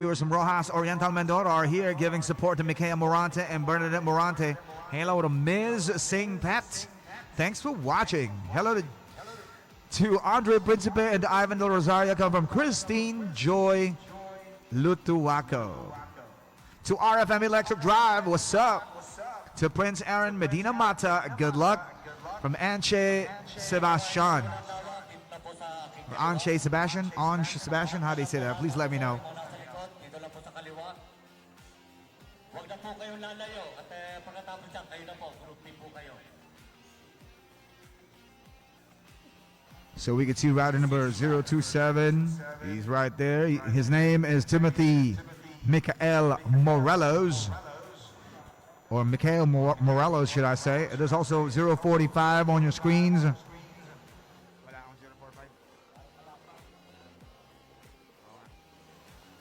Viewers from Rojas Oriental Mindoro are here giving support to Mikhail Morante and Bernadette Morante. Hello to Ms. Sing Pet. Thanks for watching. Hello to Andre Principe and Ivan Del Rosario come from Christine Joy Lutuaco. To RFM Electric Drive, what's up? To Prince Aaron Medina Mata, good luck. From Anche Sebastian. Anche Sebastian? Anche Sebastian? How do you say that? Please let me know. So we can see router number 027. He's right there. His name is Timothy Michael Morelos. Or Mikhail Morelos, should I say. There's also 045 on your screens.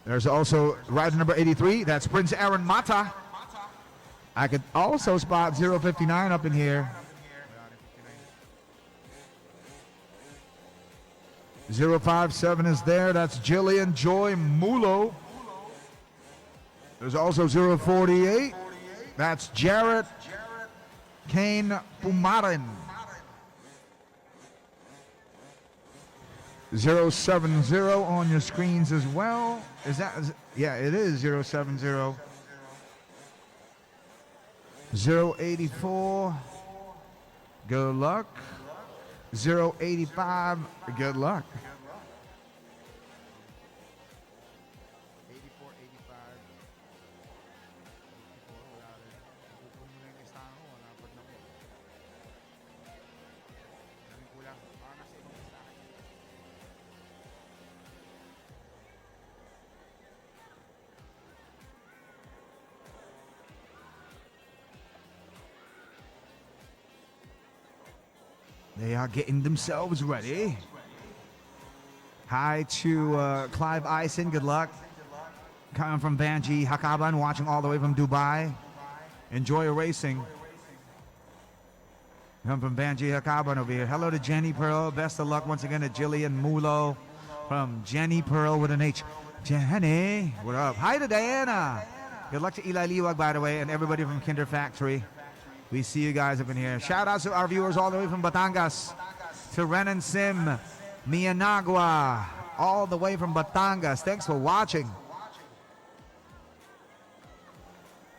There's also rider number 83. That's Prince Aaron Mata. I could also spot 059 up in here. 057 is there. That's Jillian Joy Mulo. There's also 048. That's Jarrett Kane Pumarin. 070 on your screens as well. Yeah, it is 070. 084. Good luck. 085. Good luck. 84, 85. They are getting themselves ready. Hi to Clive Ison, good luck. Coming from Banji Hakaban, watching all the way from Dubai. Enjoy racing. Come from Banji Hakaban over here. Hello to Jenny Pearl. Best of luck once again to Jillian Mulo from Jenny Pearl with an H. Jenny, what up? Hi to Diana. Good luck to Eli Liwag, by the way, and everybody from Kinder Factory. We see you guys up in here. Shout out to our viewers all the way from Batangas. To Renan Sim, Mianagua, all the way from Batangas. Thanks for watching.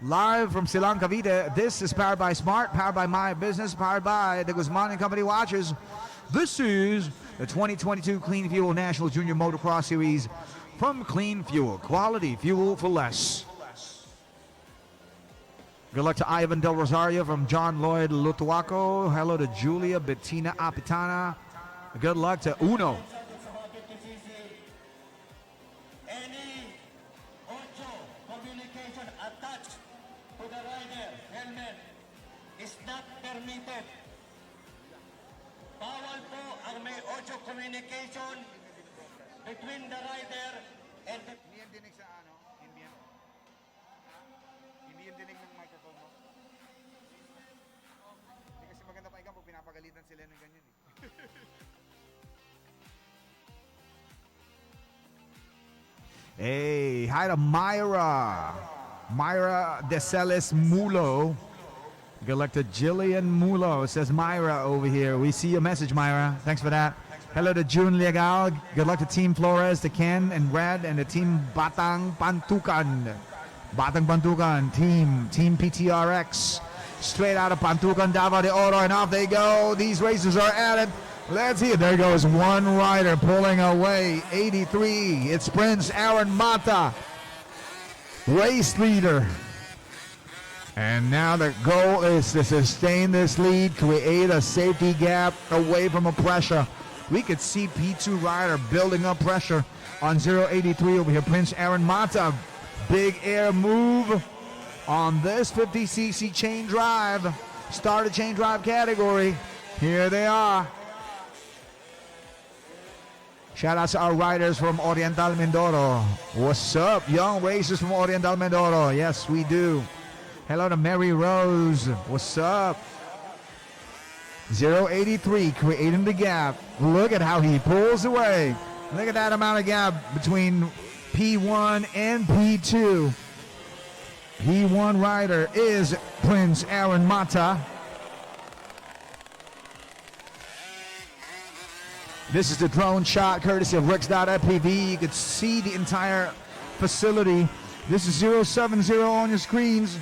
Live from Silang, Cavite. This is powered by Smart, powered by My Business, powered by the Guzman and Company Watches. This is the 2022 Clean Fuel National Junior Motocross Series from Clean Fuel. Quality fuel for less. Good luck to Ivan Del Rosario from John Lloyd Lutuaco. Hello to Julia Bettina Apitana. Good luck to Uno. Any audio communication attached to the rider helmet is not permitted. Bawal po ang may audio communication between the rider and the... Hindi yan dinig sa ano? Hindi yan dinig ng microphone mo. Hindi kasi maganda pa ikaw pag pinapagalitan sila ng ganyan eh. Hey, hi to Myra. Myra Deselis Mulo. Good luck to Jillian Mulo, says Myra over here. We see your message, Myra. Thanks for that. Hello to June Legal. Good luck to Team Flores, to Ken and Red, and the Team Batang Pantukan. Batang Pantukan, Team PTRX. Straight out of Pantukan, Davao de Oro, and off they go. These races are at it. Let's see it. There goes one rider pulling away. 83. It's Prince Aaron Mata, race leader. And now the goal is to sustain this lead, create a safety gap away from a pressure. We could see P2 rider building up pressure on 083 over here. Prince Aaron Mata, big air move on this 50cc chain drive. Started chain drive category. Here they are. Shout out to our riders from Oriental Mindoro. What's up, young racers from Oriental Mindoro? Yes, we do. Hello to Mary Rose. What's up? 083 creating the gap. Look at how he pulls away. Look at that amount of gap between P1 and P2. P1 rider is Prince Aaron Mata. This is the drone shot courtesy of Rex.FPV. You can see the entire facility. This is 070 on your screens.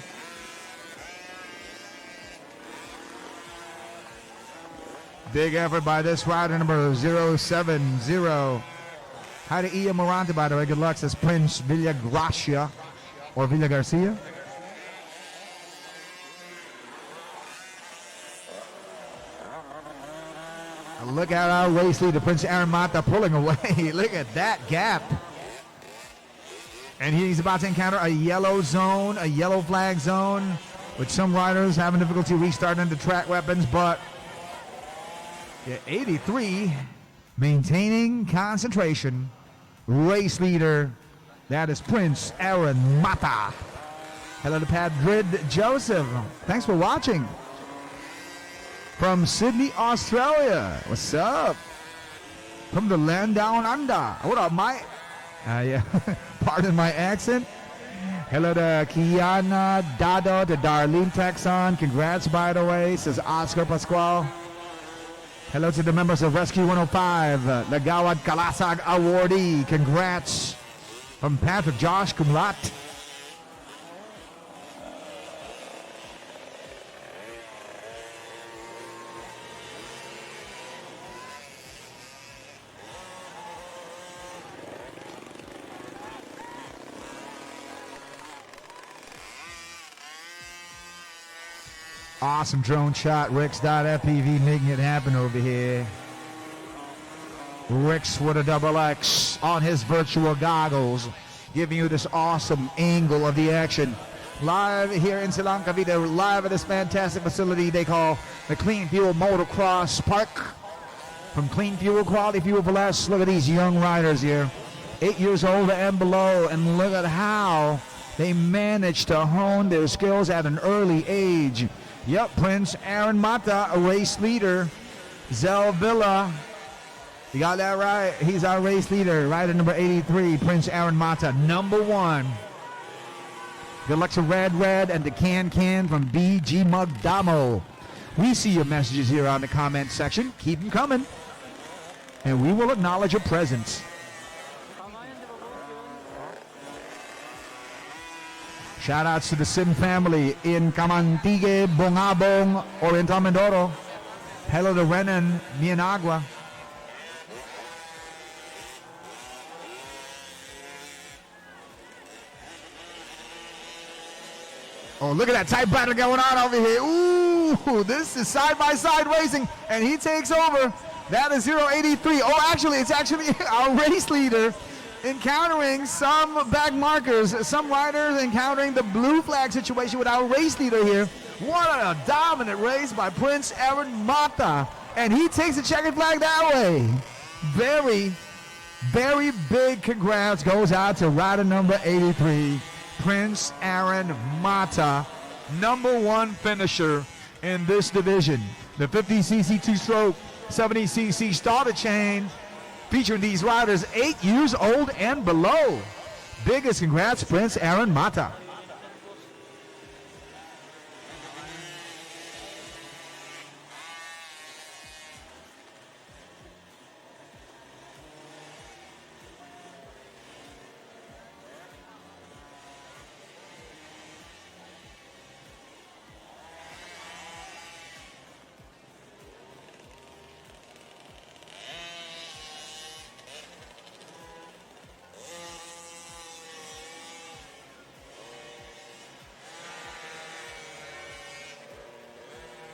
Big effort by this rider, number 070. Hi to Ian Morante, by the way. Good luck, says Prince Villagracia or Villa Garcia. Look at our race leader, Prince Aaron Mata, pulling away. Look at that gap. And he's about to encounter a yellow zone, a yellow flag zone, which some riders having difficulty restarting the track weapons, but yeah, 83, maintaining concentration. Race leader, that is Prince Aaron Mata. Hello to Padrid Joseph. Thanks for watching. From Sydney, Australia. What's up? From the land down under. What up, Mike? Yeah. Pardon my accent. Hello to Kiana Dado, to Darlene Texon. Congrats, by the way, says Oscar Pascual. Hello to the members of Rescue 105, Nagawad Kalasag awardee. Congrats. From Patrick Josh Kumlat. Awesome drone shot. Rex.FPV making it happen over here. Rex with a double X on his virtual goggles, giving you this awesome angle of the action. Live here in Silang Cavite, live at this fantastic facility they call the Clean Fuel Motocross Park. From Clean Fuel, Quality Fuel for Less. Look at these young riders here, 8 years old and below, and look at how they managed to hone their skills at an early age. Yep, Prince Aaron Mata, a race leader. Zell Villa, you got that right. He's our race leader, rider number 83, Prince Aaron Mata, number 1. Good luck to Red and to Can from BG Mug Damo. We see your messages here on the comment section. Keep them coming, and we will acknowledge your presence. Shout-outs to the Sim family in Camantigue, Bongabong, Oriental Mindoro. Hello to Renan Mianagua. Oh, look at that tight battle going on over here. Ooh, this is side-by-side racing, and he takes over. That is 083. Oh, actually, it's actually our race leader encountering some back markers, some riders encountering the blue flag situation with our race leader here. What a dominant race by Prince Aaron Mata. And he takes the checkered flag that way. Very, very big congrats goes out to rider number 83, Prince Aaron Mata, number 1 finisher in this division. The 50cc two-stroke, 70cc starter chain, featuring these riders 8 years old and below. Biggest congrats, Prince Aaron Mata.